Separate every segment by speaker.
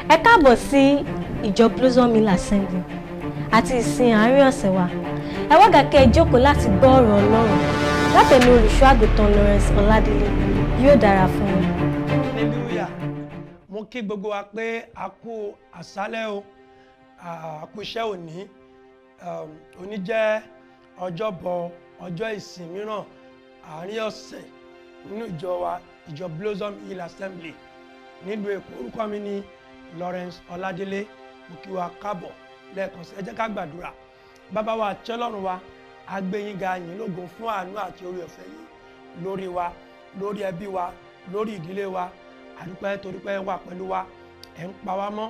Speaker 1: Ẹ káàbọ̀ sí ìjọ Blossom Hill Assembly àti ìsìn àárín ọ̀sẹ̀ wa. Ẹ wá gàkẹ́ ẹ jókòó láti gbọ́ ọ̀rọ̀ Ọlọ́run látẹnu olùṣọ́ àgùntàn Lawrence Ọládélé. Yóò dára fún yín.
Speaker 2: Hallelujah. Mo kí gbogbo wa pé a kú àṣálẹ́ o, a kú iṣẹ́ òní. Òní jẹ́ ọjọ́bọ̀ ọjọ́ ìsìn mìíràn àárín ọ̀sẹ̀ nínú ìjọ wa, ìjọ Blossom Hill Assembly nílùú Èkó. Orúkọ mi ni Lawrence Ọládélé. Mo kí wa káàbọ̀ lẹ́ẹ̀kan sí. Ẹ jẹ́ ká gbàdúrà. Bàbá wa àti Ọlọ́run wa, a gbé yín ga, yín lógo fún àánú àti oore ọ̀fẹ́ yín lórí wa, lórí ẹbí wa, lórí ìdílé wa. A dúpẹ́ torí pé ẹ wà pẹ̀lú wa, ẹ ń pa wá mọ́,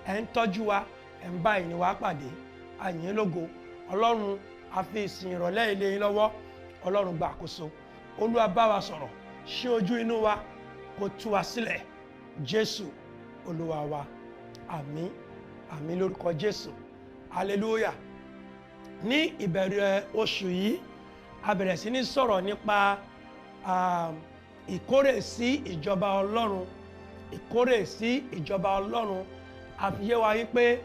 Speaker 2: ẹ ń tọ́jú wa, ẹ ń bá ìní wa pàdé. A yìn yín lógo. Ọlọ́run, a fi ìsìn ìrọ̀lẹ́ ilé yín lọ́wọ́. Ọlọ́run gba àkóso. Olúwa bá wa sọ̀rọ̀, ṣí ojú inú wa, kó tú wa sílẹ̀. Jésù Olúwa wa. Àmín. Àmín lórúkọ Jésù. Hallelujah. Ní ìbẹ̀rẹ̀ oṣù yìí, a bẹ̀rẹ̀ sí ní sọ̀rọ̀ nípa ìkórè sí ìjọba Ọlọ́run. Ìkórè sí ìjọba Ọlọ́run. A fi yé wa wípé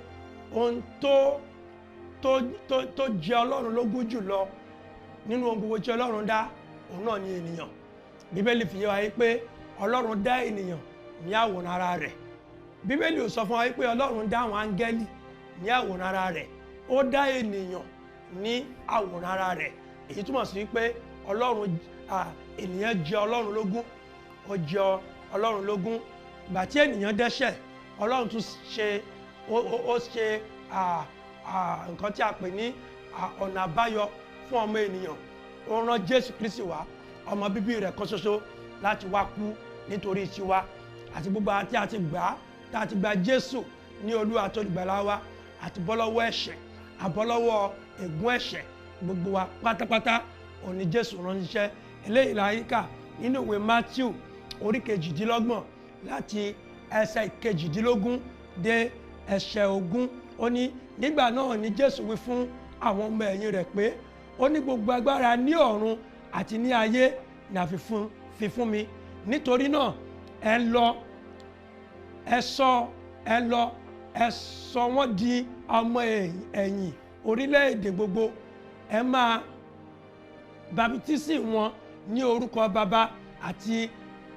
Speaker 2: ohun tó jẹ Ọlọ́run lógún jùlọ nínú ohun gbogbo tí Ọlọ́run dá, òun náà ni ènìyàn. Bíbélì fi yé wa wípé Ọlọ́run dá ènìyàn ní àwòrán ara rẹ̀. Bíbélì ò sọ fún wa wípé Ọlọ́run dá àwọn áńgẹ́lì ní àwòrán ara rẹ̀. Ó dá ènìyàn ní àwòrán ara rẹ̀. Èyí túmọ̀ sí wípé ènìyàn jẹ Ọlọ́run lógún. Ó jẹ Ọlọ́run lógún. Ìgbà tí ènìyàn dẹ́ṣẹ̀, Ọlọ́run tún ṣe nǹkan tí a pè ní ọ̀nà àbáyọ fún ọmọ ènìyàn. Ó rán Jésù Kristi wá, ọmọ bíbí rẹ̀ kan ṣoṣo, láti wá kú nítorí tiwa àti gbogbo àti àti gbà tá a ti gba Jésù ní Olúwa àti olùgbàlà wa, àti bọ́ lọ́wọ́ ẹ̀ṣẹ̀, àbọ́ lọ́wọ́ ègún ẹ̀ṣẹ̀. Gbogbo wa pátápátá òní Jésù ránṣẹ́. Eléyìí la rí kà nínú ìwé Matthew orí 28 láti ẹsẹ̀ 18 dé ẹsẹ̀ 20. Ó ní nígbà náà ni Jésù wí fún àwọn ọmọ ẹ̀yìn rẹ̀ pé ó ní gbogbo agbára ní ọ̀run àti ní ayé ni a fi fún mi. Nítorí náà ẹ lọ ẹ sọ wọ́n di ọmọ ẹ̀yìn orílẹ̀-èdè gbogbo. Ẹ máa baptisi wọn ní orúkọ Baba àti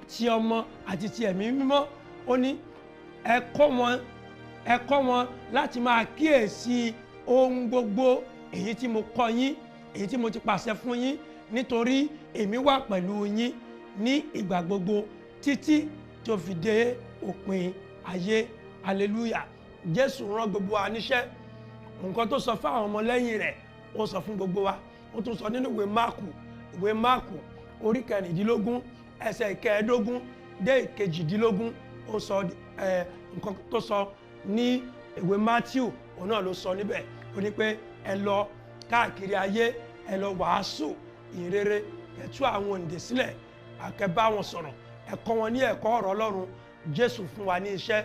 Speaker 2: ti Ọmọ àti ti Ẹ̀mí Mímọ́. Ó ní ẹ kọ́ wọn láti máa kíyèsí ohun gbogbo èyí tí mo kọ́ yín, èyí tí mo ti pàṣẹ fún yín, nítorí èmi wà pẹ̀lú yín ní ìgbà gbogbo títí tó fi dé òpin ayé. Hallelujah. Jésù rán gbogbo wa níṣẹ́. Nǹkan tó sọ fún àwọn ọmọlẹ́yìn rẹ̀, ó sọ fún gbogbo wa. Ó tún sọ nínú ìwé Máàkù orí 16 ẹsẹ̀ 15 dé 18. Ó sọ nǹkan tó sọ ní ìwé Matthew, òun náà ló sọ níbẹ̀. Ó ní pé ẹ lọ káàkiri ayé, ẹ lọ wàásù ìrere, ẹ tú àwọn òǹdè sílẹ̀, ẹ bá wọn sọ̀rọ̀, ẹ kọ́ wọn ní ẹ̀kọ́ ọ̀rọ̀ Ọlọ́run. Jésù fún wa ní iṣẹ́.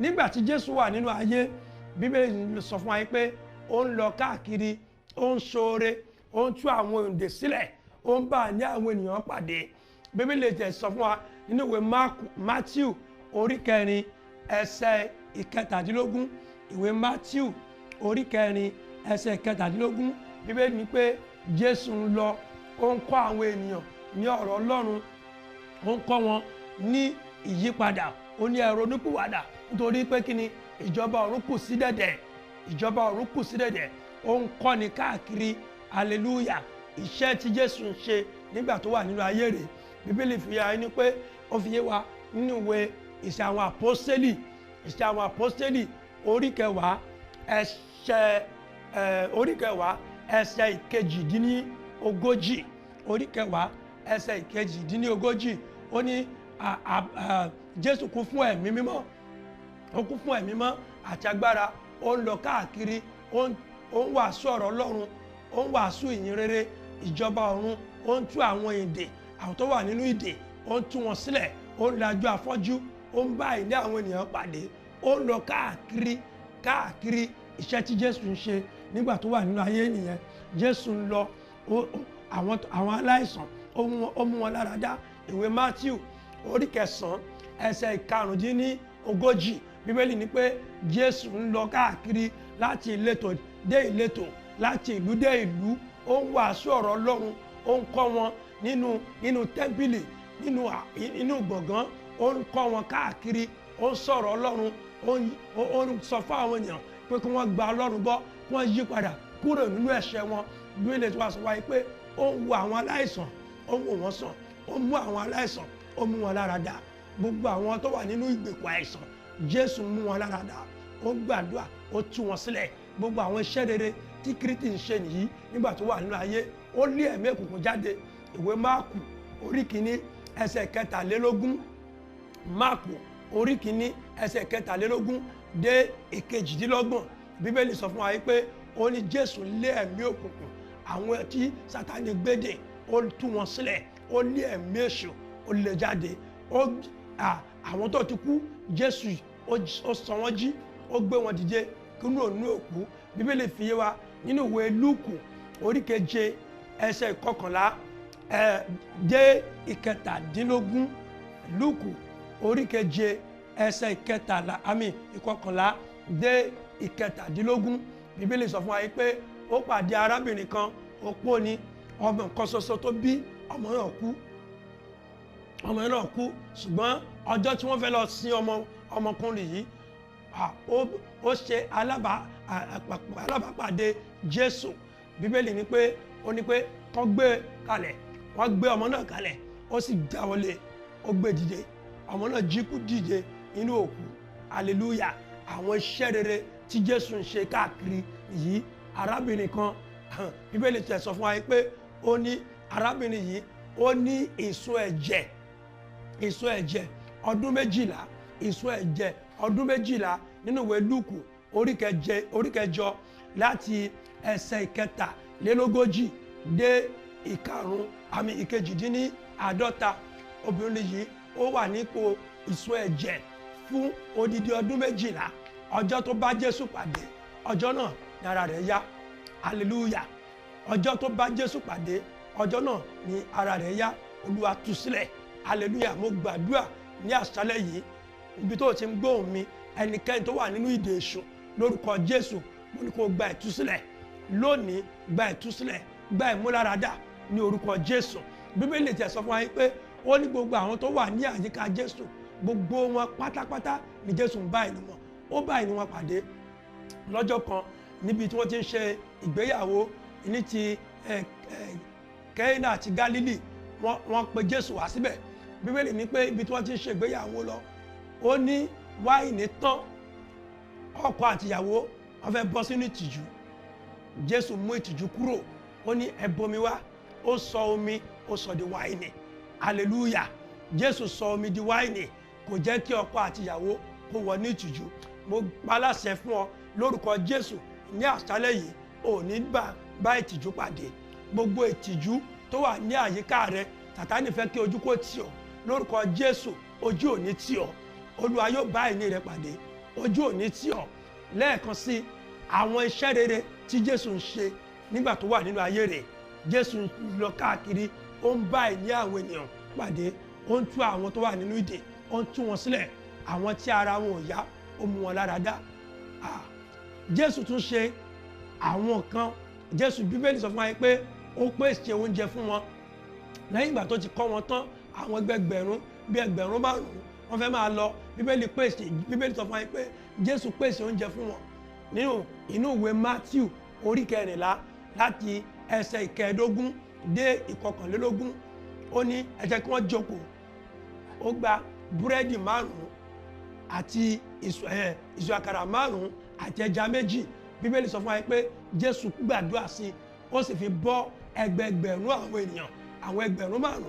Speaker 2: Nígbà tí Jésù wà nínú ayé, Bíbélì sọ fún wa pé ó ń lọ káàkiri, ó ń ṣoore, ó ń tú àwọn òǹdè sílẹ̀, ó ń bá ní àwọn ènìyàn pàdé. Bíbélì tẹ̀ sọ fún wa nínú ìwé Matthew orí 4 ẹsẹ̀ 17. Ìwé Matthew orí 4 ẹsẹ̀ 17. Bíbélì ní pé Jésù ń lọ, ó ń kọ́ àwọn ènìyàn ní ọ̀rọ̀ Ọlọ́run, ó ń kọ́ wọn ní ìyípadà. Ó ní ẹ ronúpìwàdà nítorí pé kí ni ìjọba ọ̀run kù sí dẹ̀dẹ̀. Ìjọba ọ̀run kù sí dẹ̀dẹ̀. Ó ń kọ́ni káàkiri. Hallelujah. Iṣẹ́ tí Jésù ń ṣe nígbà tó wà nínú ayé rẹ̀. Bíbélì fi yé ni pé ó fi yé wa nínú ìwé Ìṣe àwọn Àpọ́stélì, Ìṣe àwọn Àpọ́stélì orí 10 ẹsẹ̀ 42. Orí 10 ẹsẹ̀ 42. Ó ní Jésù kún fún Ẹ̀mí Mímọ́. Ó kún fún Ẹ̀mí Mímọ́ àti agbára. Ó ń lọ káàkiri, ó ń wàásù ọ̀rọ̀ Ọlọ́run, ó ń wàásù ìyìn rere ìjọba ọ̀run. Ó ń tú àwọn ìdè, àwọn tó wà nínú ìdè, ó ń tú wọn sílẹ̀. Ó ń lajú afọ́jú, ó ń bá ìní àwọn ènìyàn pàdé. Ó ń lọ káàkiri. Iṣẹ́ tí Jésù ń ṣe nígbà tó wà nínú ayé nìyẹn. Jésù ń lọ, àwọn aláìsàn ó mú wọn lára dá. Ìwé Matthew orí 9 ẹsẹ̀ ogójì bíbélì ní pé Jésù ń lọ káàkiri láti ìletò dé ìletò, láti ìlú dé ìlú, ó ń wàásù ọ̀rọ̀ Ọlọ́run, ó ń kọ́ wọn nínú tẹ́ḿpìlì, nínú gbọ̀ngàn, ó ń kọ́ wọn káàkiri, ó ń sọ̀rọ̀ Ọlọ́run, ó ń sọ fún àwọn èèyàn pé kí wọ́n gba Ọlọ́run gbọ́, kí wọ́n yí padà kúrò nínú ẹ̀ṣẹ̀ wọn. Bíbélì tí wàá sọ wáyé pé ó ń wo àwọn aláìsàn, ó ń wò wọ́n sàn, ó mú àwọn aláìsàn, ó mú wọn lára dá. Gbogbo àwọn tó wà nínú ìgbèkùn àìsàn, Jésù mú wọn lára dá, ó gbàdúrà, ó tú wọn sílẹ̀. Gbogbo àwọn iṣẹ́ rere tí Kristi ń ṣe nìyí nígbà tó wà nínú ayé, ó lé ẹ̀mí òkùnkùn jáde. Ìwé Máàkù orí kìíní ẹsẹ̀ kẹtàlélógún, Máàkù orí kìíní ẹsẹ̀ kẹtàlélógún dé ìkejìdínlọ́gbọ̀n, Bíbélì sọ fún wa pé ó ní Jésù lé ẹ̀mí òkùnkùn, àwọn tí Sátánì gbédè, ó tú wọn sílẹ̀, ó lé ẹ̀mí èṣù, ó lé jáde. Àwọn tó ti kú, Jésù ó sọ wọ́n jí, ó gbé wọn dìde kúrò nínú òkú. Bíbélì fi yé wa nínú ìwé Lúùkù orí keje ẹsẹ̀ ìkọkànlá dé ìkẹtàdínlógún, Lúùkù orí keje ẹsẹ̀ ìkọkànlá dé ìkẹtàdínlógún. Bíbélì sọ fún wa pé ó pàdé arábìnrin kan, opó ni, ọmọ kan ṣoṣo tó bí, ọmọ náà kú, ṣùgbọ́n ọjọ́ tí wọ́n fẹ́ lọ sin ọmọkùnrin yìí, ó ṣe alábàápàdé Jésù. Bíbélì ní pé ó ní pé kán gbé kalẹ̀, wọ́n gbé ọmọ náà kalẹ̀, ó sì já wọlé, ó gbé dìde, ọmọ náà jí kú dìde nínú òkú. Hallelujah. Àwọn iṣẹ́ rere tí Jésù ń ṣe káàkiri yìí, arábìnrin kan, Bíbélì tẹ̀ sọ fún wa pé ó ní arábìnrin yìí ó ní ìsun ẹ̀jẹ̀ ọdún méjìlá nínú ìwé Lúùkù orí kẹjọ láti ẹsẹ̀ ìkẹtàlélógójì dé ìkejìdínláàádọ́ta. Obìnrin yìí ó wà nípò ìsun ẹ̀jẹ̀ fún odidi ọdún méjìlá. Ọjọ́ tó bá Jésù pàdé, ọjọ́ náà ni ara rẹ̀ yá. Hallelujah. Ọjọ́ tó bá Jésù pàdé, ọjọ́ náà ni ara rẹ̀ yá. Olúwa tú sílẹ̀. Hallelujah. Mo gbàdúrà ní àṣálẹ́ yìí, ibi tó ti ń gbóhùn mi, ẹnikẹ́ni tó wà nínú ìdè èṣù, lórúkọ Jésù, mo ní kó gba ìtúsílẹ̀ lónìí, gba ìtúsílẹ̀, gba ìmúláradá ní orúkọ Jésù. Bíbélì tẹ̀ sọ fún wa pé ó ní gbogbo àwọn tó wà ní àyíká Jésù, gbogbo wọn pátápátá ni Jésù ń bá ìní wọn. Ó bá ìní wọn pàdé lọ́jọ́ kan níbi tí wọ́n ti ń ṣe ìgbéyàwó ní ti Kẹ́nà àti Gálílì. Wọ́n pe Jésù wá síbẹ̀. Bíbélì ní pé ibi tí wọ́n ti ń ṣe ìgbéyàwó lọ, ó ní wáìnì tán, ọkọ àtìyàwó wọ́n fẹ́ bọ́ sínú ìtìjú. Jésù mú ìtìjú kúrò, ó ní ẹ bomi wá, ó sọ omi, ó sọ di wáìnì. Hallelujah. Jésù sọ omi di wáìnì, kò jẹ́ kí ọkọ àtìyàwó kó wọ ní ìtìjú. Mo paláṣẹ fún ọ lórúkọ Jésù ní àṣálẹ́ yìí, ò ní bá ìtìjú pàdé. Gbogbo ìtìjú tó wà ní àyíká rẹ, Sátánì fẹ́ kí ojú kó tì ọ́. Lórúkọ Jésù, ojú ò ní tì ọ́. Olúwa yóò bá ìní rẹ pàdé, ojú ò ní tì ọ́. Lẹ́ẹ̀kan sí, àwọn iṣẹ́ rere tí Jésù ń ṣe nígbà tó wà nínú ayé rẹ̀, Jésù ń lọ káàkiri, ó ń bá ìní àwọn ènìyàn pàdé, ó ń tú àwọn tó wà nínú ìdè, ó ń tú wọn sílẹ̀. Àwọn tí ara wọn ò yá, ó mú wọn lára dá. Jésù tún ṣe àwọn kan. Jésù, Bíbélì sọ fún wa pé ó pèsè oúnjẹ fún wọn. Lẹ́yìn ìgbà tó ti kọ́ wọn tán, àwọn ẹgbẹgbẹ̀rún bí ẹgbẹ̀rún márùn-ún wọ́n fẹ́ máa lọ. Bíbélì sọ fún wa pé Jésù pèsè oúnjẹ fún wọn. Nínú ìwé Mátíù orí 14 láti ẹsẹ̀ ìkẹẹ̀dógún dé ìkọkànlélógún, ó ní ẹ jẹ́ kí wọ́n jókòó. Ó gba búrẹ́dì 5 àti ìṣù àkàrà 5 àti ẹja 2. Bíbélì sọ fún wa pé Jésù gbàdúrà sí, ó sì fi bọ́ ẹgbẹgbẹ̀rún àwọn ènìyàn. Àwọn ẹgbẹ̀rún 5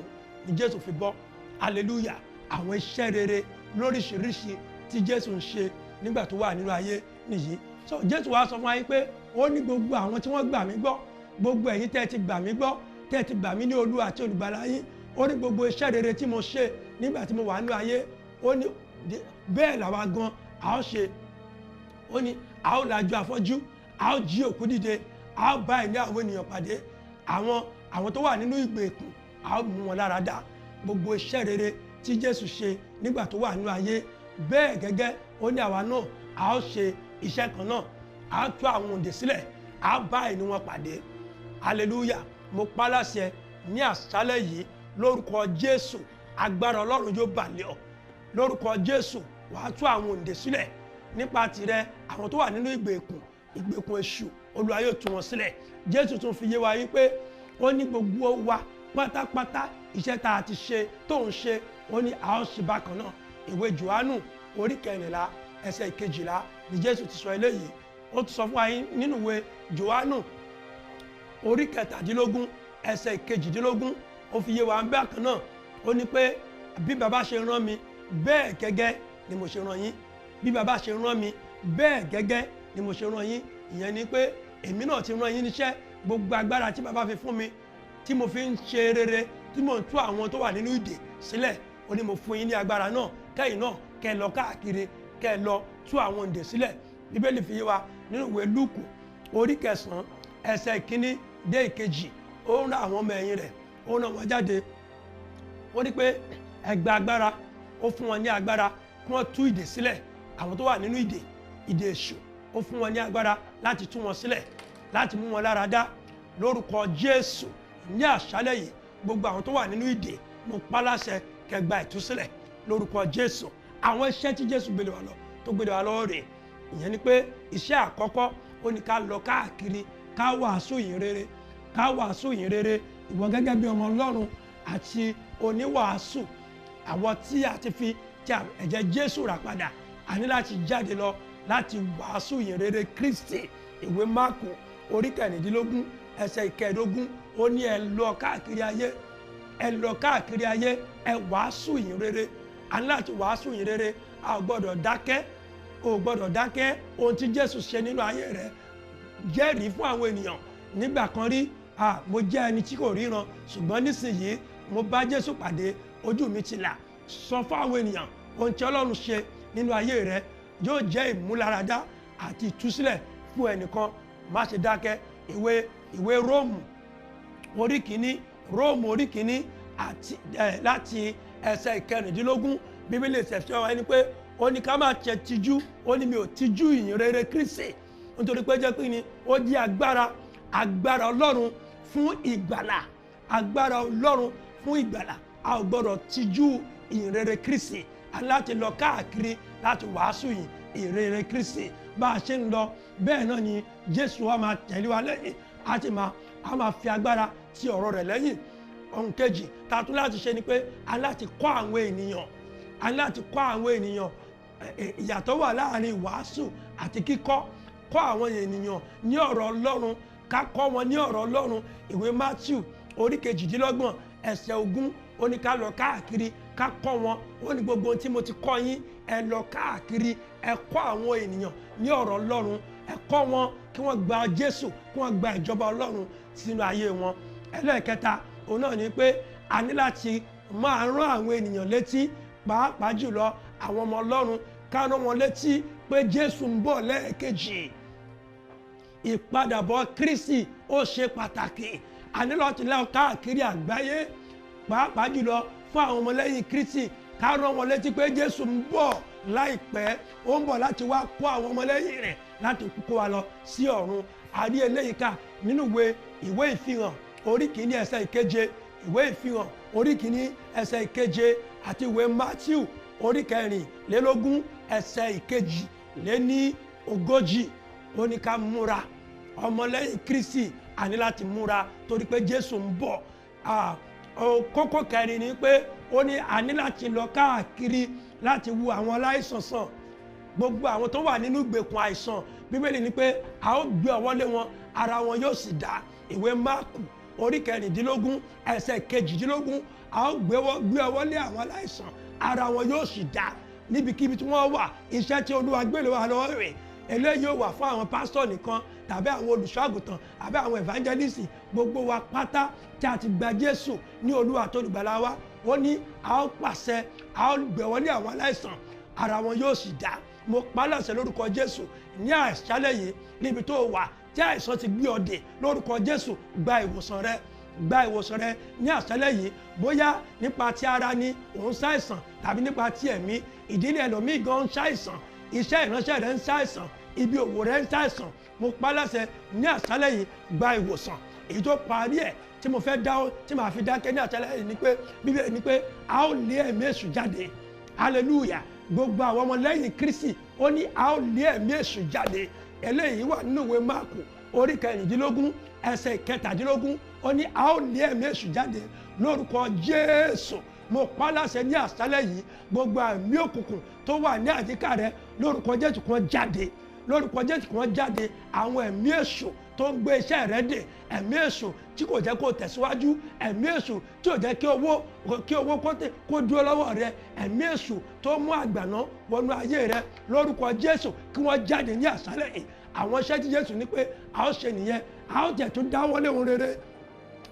Speaker 2: ni Jésù fi bọ́. Hallelujah. Àwọn iṣẹ́ rere lóríṣiríṣi tí Jésù ń ṣe nígbà tó wà nínú ayé nìyí. So Jésù wá sọ fún wa pé ó ní gbogbo àwọn tí wọ́n gbà mí gbọ́, gbogbo ẹ̀yin tẹ́ ti gbà mí gbọ́, tẹ́ ti gbà mí ní Olúwa àti olùgbàlà yín, ó ní gbogbo iṣẹ́ rere tí mo ṣe nígbà tí mo wà nínú ayé, ó ní bẹ́ẹ̀ làwa gan a ó ṣe. Ó ní a ó lajú afọ́jú, a ó jí òkú dìde, a ó bá ìní àwọn ènìyàn pàdé, àwọn tó wà nínú ìgbèkùn a ó mú wọn lára dá. Gbogbo iṣẹ́ rere tí Jésù ṣe nígbà tó wà nínú ayé, bẹ́ẹ̀ gẹ́gẹ́ ó ní àwa náà a ó ṣe iṣẹ́ kan náà, a ó tú àwọn òǹdè sílẹ̀, a ó bá ẹni wọn pàdé. hallelujah. mo pa láṣẹ ní àṣálẹ́ yìí lórúkọ Jésù, agbára Ọlọ́run yóò bà lé ọ. lórúkọ Jésù wàá tú àwọn òǹdè sílẹ̀ nípa tirẹ̀. àwọn tó wà nínú ìgbèkùn èṣù, Olúwa yóò tú wọn sílẹ̀. Jésù tún fi yé wa wípé ó ní gbogbo wa pátápátá iṣẹ́ tá a ti ṣe tó ń ṣe, ó ní a ó ṣe bákan náà. ìwé Jòhánù orí 14 ẹsẹ̀ 12 ni Jésù ti sọ eléyìí. ó ti sọ fún wa nínú ìwé Jòhánù orí 17 ẹsẹ̀ 12, ó fi yé wa bákan náà. ó ní pé bí bàbá ṣe rán mi bẹ́ẹ̀ gẹ́gẹ́ ni mo ṣe rán yín. bí bàbá ṣe rán mi bẹ́ẹ̀ gẹ́gẹ́ ni mo ṣe rán yín. ìyẹn ni pé èmi náà ti rán yín níṣẹ́. gbogbo agbára tí bàbá fi fún mi tí mo fi ń ṣe rere, tí mo ń tú àwọn tó wà nínú ìdè sílẹ̀, ó ní mo fún yín ní agbára náà. kẹ́yìn náà kẹ́ lọ káàkiri, kẹ́ lọ tú àwọn ìdè sílẹ̀. Bíbélì fi yé wa nínú ìwé Lúùkù orí 9 ẹsẹ̀ 1 dé 2, ó ń rán àwọn ọmọ ẹ̀yìn rẹ̀, ó rán wọn jáde. ó ní pé ẹ gba agbára, ó fún wọn ní agbára kí wọ́n tú ìdè sílẹ̀. àwọn tó wà nínú ìdè èṣù, ó fún wọn ní agbára láti tú wọn sílẹ̀, láti mú wọn lára dá. lórúkọ Jésù ní àṣálẹ́ yìí gbogbo àwọn tó wà nínú ìdè, mo pa láṣẹ kẹ́ gba ìtúsílẹ̀ lórúkọ Jésù. àwọn iṣẹ́ tí Jésù gbélé wa lọ tó gbélé wa lọ́wọ́ rẹ̀, ìyẹn ni pé iṣẹ́ àkọ́kọ́ ó ní ká lọ káàkiri ká wàásù ìyìn rere, ká wàásù ìyìn rere. ìwọ gẹ́gẹ́ bí ọmọ Ọlọ́run àti oníwàásù, àwọn tí a ti fi ẹ̀jẹ̀ Jésù rà padà, a ní láti jáde lọ láti wàásù ìyìn rere Kristi. ìwé Máàkù orí 15 ẹsẹ̀ 15, ó ní ẹ lọ káàkiri ayé, ẹ lọ káàkiri ayé, ẹ wàásù ìyìn rere. a ní láti wàásù ìyìn rere. a ò gbọ́dọ̀ dákẹ́, o ò gbọ́dọ̀ dákẹ́. ohun tí Jésù ṣe nínú ayé rẹ̀ jẹ́rìí fún àwọn ènìyàn. nígbà kan rí mo jẹ́ ẹni tí kò ríran, ṣùgbọ́n nísìnyí mo bá Jésù pàdé, ojú mi ti là. sọ fún àwọn ènìyàn ohun tí Ọlọ́run ṣe nínú ayé rẹ̀ yóò jẹ́ ìmúláradá àti ìtúsílẹ̀ fún ẹnìkan. má ṣe dákẹ́. ìwé Róòmù orí 1, Róòmù orí 1 àti láti ẹsẹ̀ 14, Bíbélì ṣẹ̀ṣẹ̀ wá ní pé ó ní ká má ṣe tijú. ó ní mi ò tijú ìyìn rere Kristi, nítorí pé jẹ́ pé ni ó jẹ́ agbára Ọlọ́run fún ìgbàlà, agbára Ọlọ́run fún ìgbàlà. a ò gbọ́dọ̀ tijú ìyìn rere Kristi. a ní láti lọ káàkiri láti wàásù ìyìn rere Kristi. bá a ṣe ń lọ bẹ́ẹ̀ náà ni Jésù wa máa tẹ̀lé wa lẹ́yìn, a máa fi agbára ti ọ̀rọ̀ rẹ̀ lẹ́yìn. ohun kejì tá a tún láti ṣe ni pé a láti kọ́ àwọn ènìyàn, ìyàtọ̀ wà láàrin ìwàásù àti kíkọ́ àwọn ènìyàn ní ọ̀rọ̀ Ọlọ́run, ká kọ́ wọn ní ọ̀rọ̀ Ọlọ́run. ìwé Mátíù orí 28 ẹsẹ̀ 20, ó ní ká lọ káàkiri ká kọ́ wọn. ó ní gbogbo ohun tí mo ti kọ́ yín, ẹ lọ káàkiri ẹ kọ́ àwọn ènìyàn ní ọ̀rọ̀ Ọlọ́run. ẹ kọ́ wọn kí wọ́n gba Jésù, kí wọ́n gba ìjọba Ọlọ́run sínú ayé wọn. ẹlẹ́ẹ̀kẹta òun náà ni pé a ní láti máa rán àwọn ènìyàn létí, pàápàá jùlọ àwọn ọmọ Ọlọ́run, ká rán wọn létí pé Jésù ń bọ̀ lẹ́ẹ̀kejì. ìpadàbọ̀ Kristi ó ṣe pàtàkì. a ní láti lọ káàkiri àgbáyé, pàápàá jùlọ fún àwọn ọmọlẹ́yìn Kristi, ká rán wọn létí pé Jésù ń bọ̀ láìpẹ́. ó ń bọ̀ láti wá kó àwọn ọmọlẹ́yìn rẹ̀ láti kó wa lọ sí ọ̀run. a rí eléyìí kà nínú ìwé Ìfihàn orí 1 ẹsẹ̀ 7, ìwé Ìfihàn orí 1 ẹsẹ̀ 7, àti ìwé Mátíù orí 14 ẹsẹ̀ 42. ó ní ká múra. ọmọlẹ́yìn Kristi a ní láti múra torí pé Jésù ń bọ̀. kókó kẹrin ni pé ó ní a ní láti lọ káàkiri láti wo àwọn aláìsàn sàn, gbogbo àwọn tó wà nínú ìgbèkùn àìsàn. Bíbélì ní pé a ó gbé ọwọ́ lé wọn, ara wọn yóò sì dá. ìwé Máàkù orí 16 ẹsẹ̀ 22, a ó gbé ọwọ́ lé àwọn aláìsàn, ara wọn yóò sì dá. níbikíbi tí wọ́n wà, iṣẹ́ tí Olúwa gbélé wa lọ́wọ́ rẹ̀, eléyìí yóò wà fún àwọn pásítọ̀ nìkan tàbí àwọn olùṣọ́àgùtàn àbí àwọn evangelist. gbogbo wa pátá tí a ti gba Jésù ní Olúwa tó olùgbàlà wa, ó ní a ó pàṣẹ, a ó gbé ọwọ́ lé àwọn aláìsàn, ara wọn yóò sì dá. mo pa láṣẹ lórúkọ Jésù ní àṣálẹ́ yìí, níbi tó wà tí àìsàn ti gbé ọ dè, lórúkọ Jésù gba ìwòsàn rẹ, gba ìwòsàn rẹ ní àṣálẹ́ yìí. bóyá nípa ti ara ni òun ṣàìsàn tàbí nípa ti ẹ̀mí, ìdílé ẹlòmíì gan ń ṣàìsàn, iṣẹ́ ìránṣẹ́ rẹ̀ ń ṣàìsàn, ibi òwò rẹ̀ ń ṣàìsàn. Mo pa láṣẹ ní àṣálẹ́ yìí gba ìwòsàn. Èyí tó parí ẹ̀ tí mo fẹ́ dáwọ́ tí màá fi dákẹ́ ní àṣálẹ́ yìí ni pé Bíbélì ni pé a ó lé ẹ̀mí èṣù jáde. Hallelujah. Gbogbo àwọn ọmọlẹ́yìn Kristi ó ní a ó lé ẹ̀mí èṣù jáde. Eléyìí wà nínú ìwé Máàkù orí 16 ẹsẹ̀ 17 ó ní a ó lé ẹ̀mí èṣù jáde lórúkọ Jésù. Mo pa láṣẹ ní àṣálẹ́ yìí gbogbo ẹ̀mí òkùnkùn tó wà ní àyíká rẹ lórúkọ Jésù kan jáde, lórúkọ Jésù kan jáde. Àwọn ẹ̀mí èṣù tó ń gbé iṣẹ́ rẹ dè, ẹ̀mí èṣù tí kò jẹ́ kó tẹ̀síwájú, ẹ̀mí èṣù tí ò jẹ́ kí owó kó dúró lọ́wọ́ rẹ, ẹ̀mí èṣù tó mú àgbàná wọnú ayé rẹ lórúkọ Jésù kí wọ́n jáde ní àṣálẹ́ yìí. Àwọn iṣẹ́ tí Jésù ní pé a ó ṣe nìyẹn, a ó jẹ́ tó dáwọ́lé ohun rere.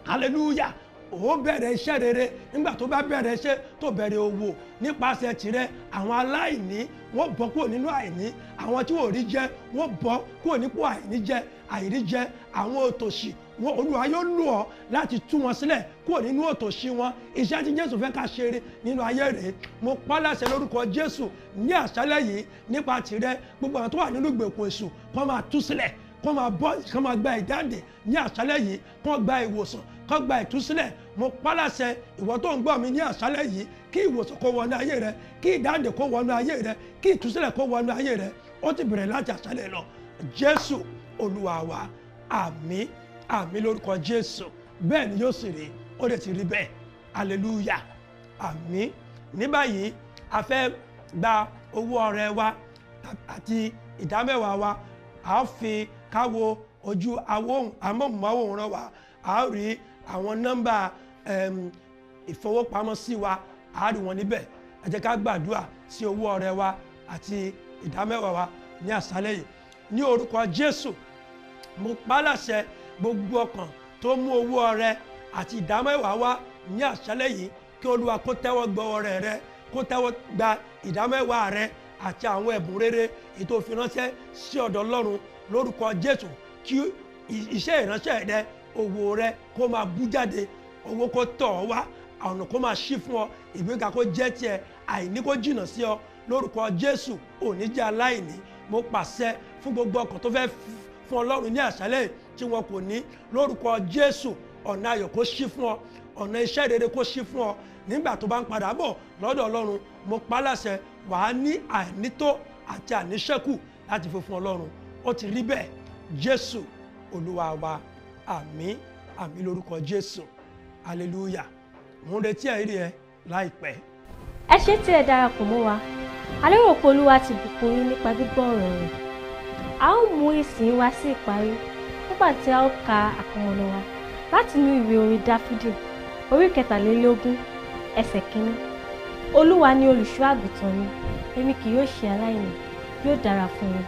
Speaker 2: Hallelujah. Ó bẹ̀rẹ̀ iṣẹ́ rere. Nígbà tó bá bẹ̀rẹ̀ iṣẹ́ tó bẹ̀rẹ̀ òwò nípasẹ̀ tirẹ̀, àwọn aláìní wọ́n bọ́ kúrò nínú àìní, àwọn tí wọ́n rí jẹ wọ́n bọ́ kúrò nípò àìrí jẹ, àwọn òtòṣì Olúwa yóò lò ọ́ láti tú wọn sílẹ̀ kúrò nínú òtòṣì wọn. Iṣẹ́ tí Jésù fẹ́ ká ṣe nínú ayé rẹ̀. Mo pa láṣẹ lórúkọ Jésù ní àṣálẹ́ yìí nípa tirẹ̀ gbogbo àwọn tó wà nínú ìgbèkùn èṣù kó máa tú sílẹ̀, kó máa bọ́, kó máa gba ìdáǹdè ní àṣálẹ́ yìí, kó gba ìwòsàn, kó gba ìtúsílẹ̀. Mo pa láṣẹ ìwọ tó ń gbọ́ mi ní àṣálẹ́ yìí kí ìwòsàn kó wọnú ayé rẹ, kí ìdáǹdè kó wọnú ayé rẹ, kí ìtúsílẹ̀ kó wọnú ayé rẹ. Ó ti bẹ̀rẹ̀ láti àṣálẹ́ lọ. Jésù Olúwa wa. Àmín, àmín lórúkọ Jésù. Bẹ́ẹ̀ ni yóò sì rí, ó dẹ̀ ti rí bẹ́ẹ̀. Hallelujah. Àmín. Ní báyìí a fẹ́ gba owó ọrẹ wa àti ìdámẹ́wàá wa. A ó fi káwo ojú amóhùnmáwòrán wa, a ó rí àwọn nọ́mbà ìfowópamọ́sí wa, a rí wọn níbẹ̀. Ẹ jẹ́ ká gbàdúrà sí owó ọrẹ wa àti ìdámẹ́wàá wa ní àṣálẹ́ yìí. Ní orúkọ Jésù, mo pa láṣẹ gbogbo ọkàn tó mú owó ọrẹ àti ìdámẹ́wàá wá ní àṣálẹ́ yìí kí Olúwa kó tẹ́wọ́ gbọ́ ọrẹ rẹ, kó tẹ́wọ́ gba ìdámẹ́wàá rẹ àti àwọn ẹ̀bùn rere ètò ìfiránṣẹ́ sí ọ̀dọ̀ Ọlọ́run lórúkọ Jésù. Kí iṣẹ́ ìránṣẹ́ rẹ, òwò rẹ kó máa bú jáde, owó kó tọ̀ ọ́ wá, ọ̀nà kó máa ṣí fún ọ, ìgbéga kó jẹ́ tiẹ̀, àìní kó jìnnà sí ọ lórúkọ Jésù. Ò ní jẹ́ aláìní. Mo pàṣẹ fún gbogbo ọkàn tó fẹ́ fún Ọlọ́run ní àṣálẹ́ tí wọn kò ní lórúkọ Jésù. Ọ̀nà ayọ̀ kó ṣí fún ọ, ọ̀nà iṣẹ́ rere kó ṣí fún ọ. Nígbà tó bá ń padà bọ̀ lọ́dọ̀ Ọlọ́run, mo pa láṣẹ wàá ní àìnító àti àníṣẹ́kù láti fi fún Ọlọ́run. Ó ti rí bẹ́ẹ̀. Jésù Olúwa wa. Àmín, àmín lórúkọ Jésù. Hallelujah. Mo ń retí ẹ̀rí ẹ láìpẹ́.
Speaker 1: Ẹ ṣé tí ẹ darapọ̀ mọ́ wa. A lérò pé Olúwa ti bùkún yín nípa gbígbọ́ ọ̀rọ̀ rẹ̀. A ó mú ìsìn wa sí ìparí nígbà tí a ó ka àkọmọ̀nà wa láti inú ìwé orin Dáfídì orí 23 ẹsẹ̀ 1. Olúwa ni olùṣọ́ àgùntàn mi, èmi kì yóò ṣe aláìní, yóò dára fún mi.